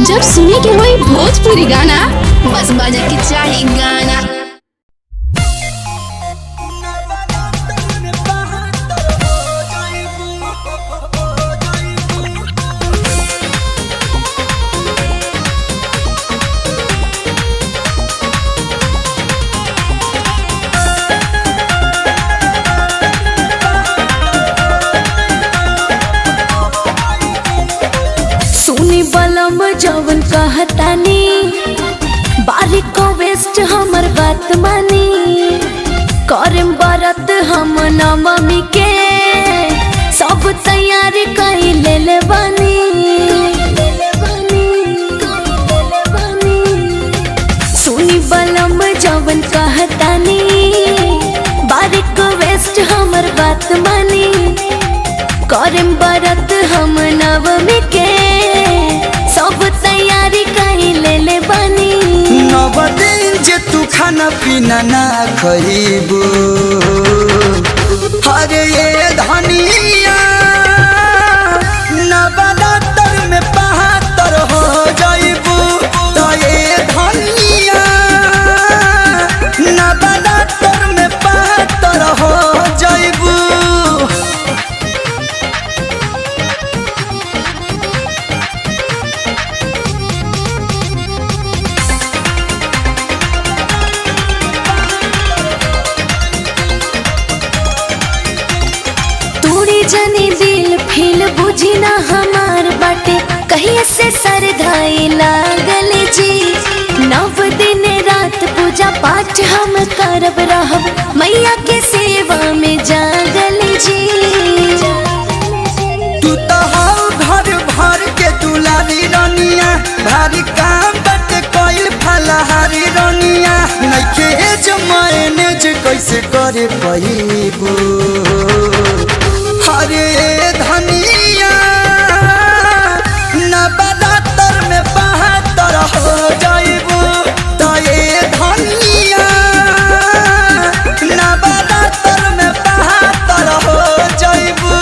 जब सुने के होई भोजपुरी गाना बस बजे के चाही गाना। सुनी बलम जवन कहतानी बारिक को वेस्ट हमर बात मानी करम बरत हम नवमी के सब तैयारी कई ले बानी। सुनी बलम जवन कहतानी बारिक को वेस्ट हमर बात मानी करम बरत हम नवमी के सब तैयारी कही ले बानी। नव दिन जे तू खाना पीना ना खइबू हरे ये धनिया नवरात्र में बहत्तर हो जाइबू तो ये धनिया नवरात्र में बहत्तर हो जाइबू। जनी दिल फील बुझी ना हमार बाटे कहीं से सरधाई लागल जी। नव दिन रात पूजा पाठ हम करब रहब मैया के सेवा में जागल जी। तू तो हो घर भर के दुलारी रनिया भारी काम बट कोइल फलहारी रनिया नइखे जमाने जे कैसे करे पहिबू हरे धनिया नवरात्र में बहत्तर हो जाइबू तो ये धनिया नवरात्र में बहत्तर हो जाइबू।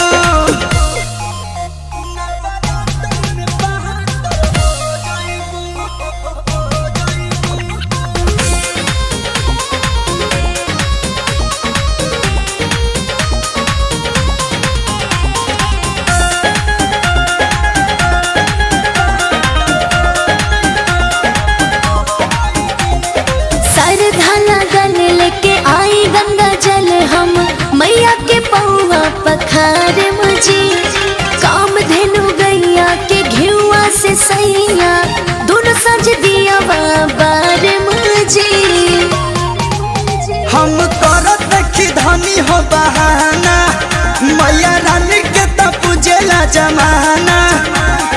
लेके आई गंगा जल हम मैया के पौवा पखार मुझे काम धेनु गैया के घिउआ से सैया दोनों सज दिया बाबार मुझे। हम करत देखी धनी हो बहाना मैया रानी के त पूजेला जमाना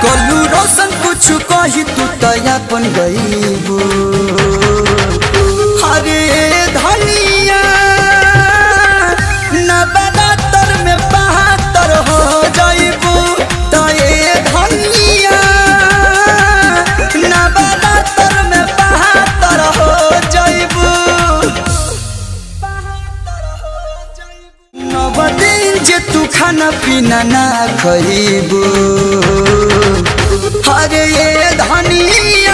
कलू रोशन कुछ कही तू तो अपन गईबू हरे धनिया नवरात्र में बहत्तर हो जाइबू तो ये धनिया नवरात्र में बहत्तर हो जाइबू। नव दिन जे तू खाना पीना ना खइबू हरे ये धनिया